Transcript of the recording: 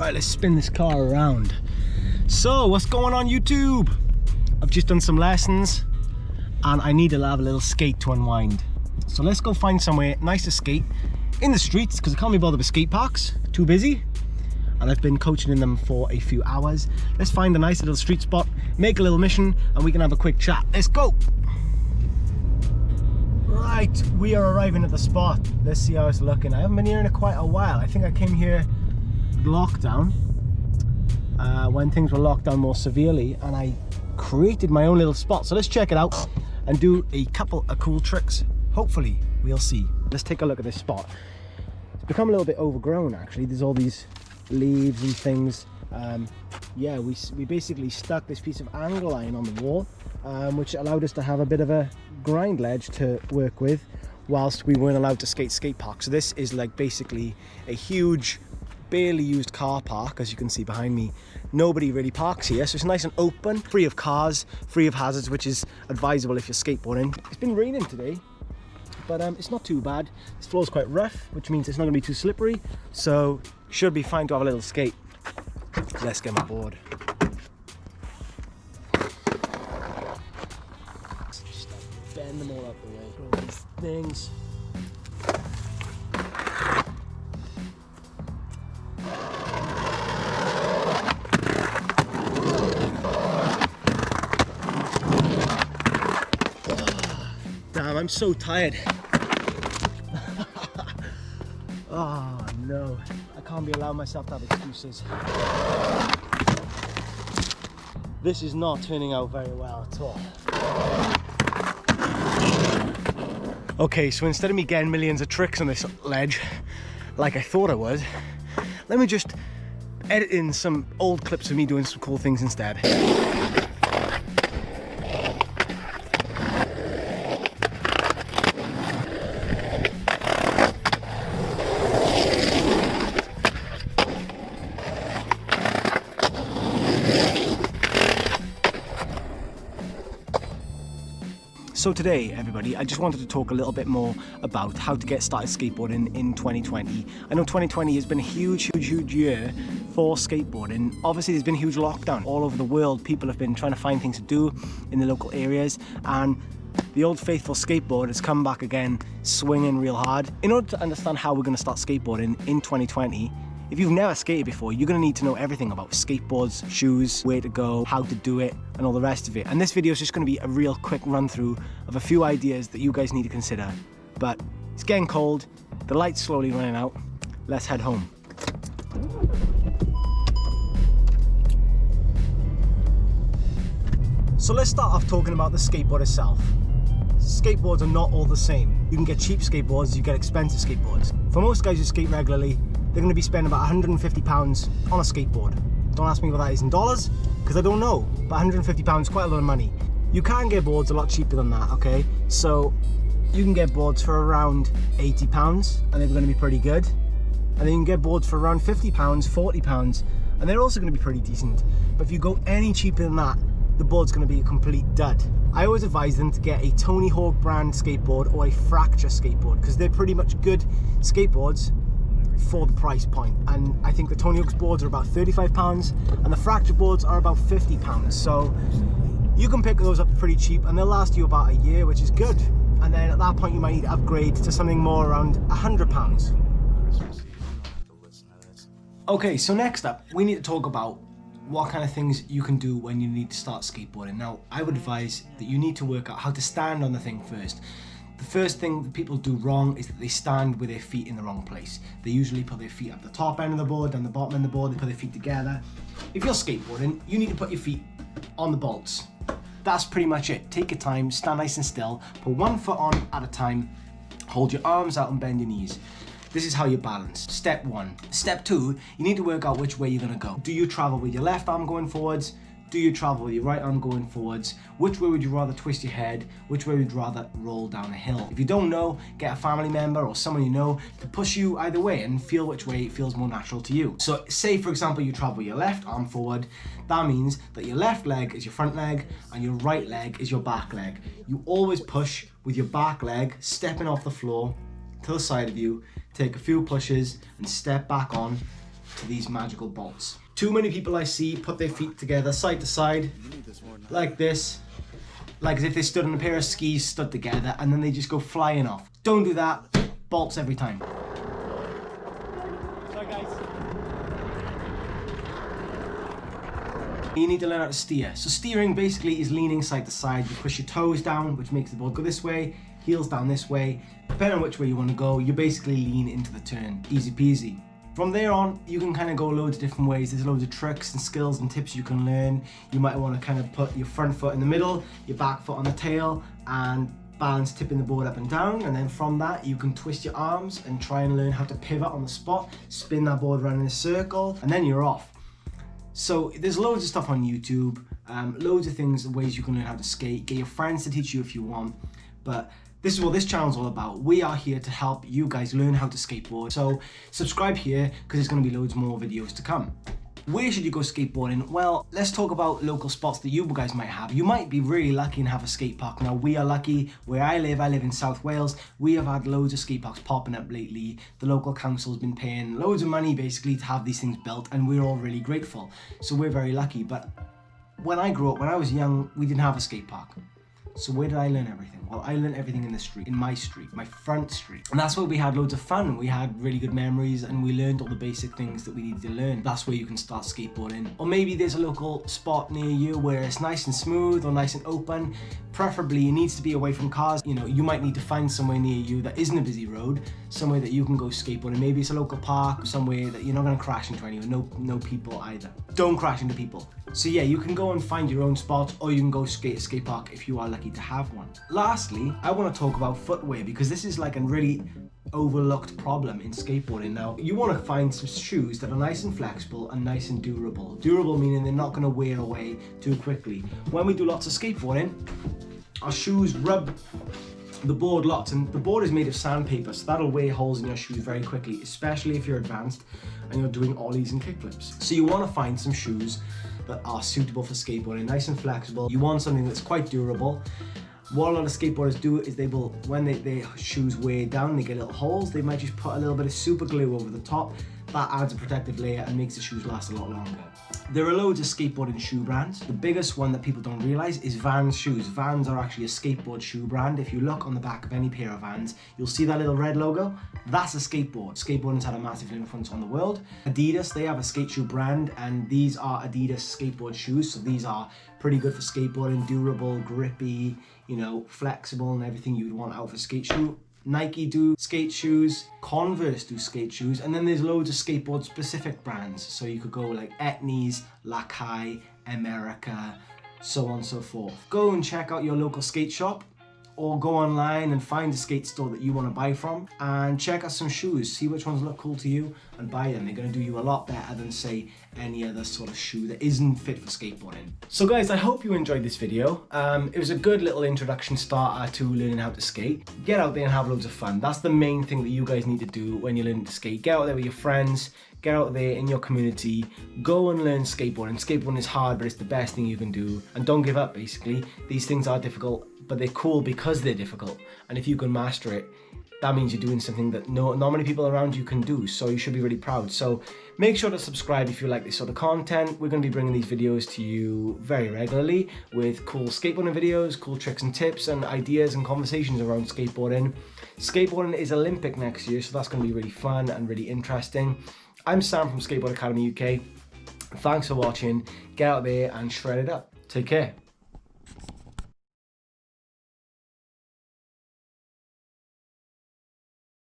Right, let's spin this car around. So, what's going on YouTube? I've just done some lessons and I need to have a little skate to unwind. So let's go find somewhere nice to skate in the streets because I can't be bothered with skate parks, too busy. And I've been coaching in them for a few hours. Let's find a nice little street spot, make a little mission, and we can have a quick chat. Let's go! Right, we are arriving at the spot. Let's see how it's looking. I haven't been here in quite a while. I think I came here lockdown, when things were locked down more severely, and I created my own little spot. So let's check it out and do a couple of cool tricks. Hopefully, we'll see. Let's take a look at this spot. It's become a little bit overgrown actually. There's all these leaves and things. Yeah, we basically stuck this piece of angle iron on the wall, which allowed us to have a bit of a grind ledge to work with whilst we weren't allowed to skate park. So this is like basically a huge, barely used car park. As you can see behind me, nobody really parks here, so it's nice and open, free of cars, free of hazards, which is advisable if you're skateboarding. It's been raining today, but it's not too bad. This floor is quite rough, which means it's not going to be too slippery, so should be fine to have a little skate. Let's get my board. Just bend them all up the way. All these things. Damn, I'm so tired. Oh no, I can't be allowing myself to have excuses. This is not turning out very well at all. Okay, so instead of me getting millions of tricks on this ledge, like I thought I would, let me just edit in some old clips of me doing some cool things instead. So today, everybody, I just wanted to talk a little bit more about how to get started skateboarding in 2020. I know 2020 has been a huge year for skateboarding. Obviously, there's been a huge lockdown all over the world. People have been trying to find things to do in the local areas, and the old faithful skateboard has come back again, swinging real hard. In order to understand how we're going to start skateboarding in 2020, if you've never skated before, you're going to need to know everything about skateboards, shoes, where to go, how to do it, and all the rest of it. And this video is just going to be a real quick run through of a few ideas that you guys need to consider. But it's getting cold, the light's slowly running out. Let's head home. So let's start off talking about the skateboard itself. Skateboards are not all the same. You can get cheap skateboards, you get expensive skateboards. For most guys who skate regularly, they're going to be spending about £150 on a skateboard. Don't ask me what that is in dollars, because I don't know, but £150 is quite a lot of money. You can get boards a lot cheaper than that, okay? So you can get boards for around £80, and they're going to be pretty good. And then you can get boards for around £50, £40, and they're also going to be pretty decent. But if you go any cheaper than that, the board's going to be a complete dud. I always advise them to get a Tony Hawk brand skateboard or a Fracture skateboard, because they're pretty much good skateboards for the price point. And I think the Tony Hawk's boards are about £35 and the Fracture boards are about £50. So you can pick those up pretty cheap and they'll last you about a year, which is good. And then at that point you might need to upgrade to something more around £100. Okay, so next up, we need to talk about what kind of things you can do when you need to start skateboarding. Now, I would advise that you need to work out how to stand on the thing first. The first thing that people do wrong is that they stand with their feet in the wrong place. They usually put their feet at the top end of the board, down the bottom end of the board, they put their feet together. If you're skateboarding, you need to put your feet on the bolts. That's pretty much it. Take your time, stand nice and still, put one foot on at a time, hold your arms out and bend your knees. This is how you balance. Step one. Step two, you need to work out which way you're gonna go. Do you travel with your left arm going forwards? Do you travel with your right arm going forwards? Which way would you rather twist your head? Which way would you rather roll down a hill? If you don't know, get a family member or someone you know to push you either way and feel which way feels more natural to you. So say, for example, you travel your left arm forward. That means that your left leg is your front leg and your right leg is your back leg. You always push with your back leg, stepping off the floor to the side of you, take a few pushes and step back on to these magical bolts. Too many people I see put their feet together side to side like this, like as if they stood on a pair of skis stood together, and then they just go flying off. Don't do that. Bolts every time. Sorry guys. You need to learn how to steer. So steering basically is leaning side to side. You push your toes down, which makes the board go this way, heels down this way. Depending on which way you want to go, you basically lean into the turn. Easy peasy. From there on, you can kind of go loads of different ways. There's loads of tricks and skills and tips you can learn. You might want to kind of put your front foot in the middle, your back foot on the tail, and balance tipping the board up and down. And then from that, you can twist your arms and try and learn how to pivot on the spot, spin that board around in a circle, and then you're off. So there's loads of stuff on YouTube, loads of things, ways you can learn how to skate. Get your friends to teach you if you want, but this is what this channel's all about. We are here to help you guys learn how to skateboard. So subscribe here because there's going to be loads more videos to come. Where should you go skateboarding? Well, let's talk about local spots that you guys might have. You might be really lucky and have a skate park. Now, we are lucky. Where I live in South Wales. We have had loads of skate parks popping up lately. The local council's been paying loads of money basically to have these things built, and we're all really grateful. So we're very lucky. But when I grew up, when I was young, we didn't have a skate park. So where did I learn everything? Well, I learned everything in the street, in my street, my front street. And that's where we had loads of fun. We had really good memories and we learned all the basic things that we needed to learn. That's where you can start skateboarding. Or maybe there's a local spot near you where it's nice and smooth or nice and open. Preferably, it needs to be away from cars. You know, you might need to find somewhere near you that isn't a busy road, somewhere that you can go skateboarding. Maybe it's a local park, somewhere that you're not gonna crash into anyone, no people either. Don't crash into people. So yeah, you can go and find your own spot, or you can go skate a skate park if you are lucky to have one. Lastly, I want to talk about footwear because this is like a really overlooked problem in skateboarding. Now, you want to find some shoes that are nice and flexible and nice and durable. Durable meaning they're not going to wear away too quickly. When we do lots of skateboarding, our shoes rub the board lots, and the board is made of sandpaper, so that'll wear holes in your shoes very quickly, especially if you're advanced and you're doing ollies and kickflips. So you want to find some shoes that are suitable for skateboarding, nice and flexible. You want something that's quite durable. What a lot of skateboarders do is they will, when their shoes wear down, they get little holes, they might just put a little bit of super glue over the top. That adds a protective layer and makes the shoes last a lot longer. There are loads of skateboarding shoe brands. The biggest one that people don't realize is Vans shoes. Vans are actually a skateboard shoe brand. If you look on the back of any pair of Vans, you'll see that little red logo. That's a skateboard. Skateboarding's had a massive influence on the world. Adidas, they have a skate shoe brand, and these are Adidas skateboard shoes. So these are pretty good for skateboarding, durable, grippy, you know, flexible, and everything you'd want out of a skate shoe. Nike do skate shoes, Converse do skate shoes, and then there's loads of skateboard specific brands. So you could go like Etnies, Lakai, America, so on and so forth. Go and check out your local skate shop, or go online and find a skate store that you want to buy from and check out some shoes, see which ones look cool to you and buy them. They're going to do you a lot better than say any other sort of shoe that isn't fit for skateboarding. So guys, I hope you enjoyed this video. It was a good little introduction starter to learning how to skate. Get out there and have loads of fun. That's the main thing that you guys need to do when you're learning to skate. Get out there with your friends, get out there in your community, go and learn skateboarding. Skateboarding is hard, but it's the best thing you can do. And don't give up, basically. These things are difficult, but they're cool because they're difficult. And if you can master it, that means you're doing something that not many people around you can do, so you should be really proud. So make sure to subscribe if you like this sort of content. We're going to be bringing these videos to you very regularly with cool skateboarding videos, cool tricks and tips and ideas and conversations around skateboarding. Skateboarding is Olympic next year, so that's going to be really fun and really interesting. I'm Sam from Skateboard Academy UK. Thanks for watching. Get out there and shred it up. Take care.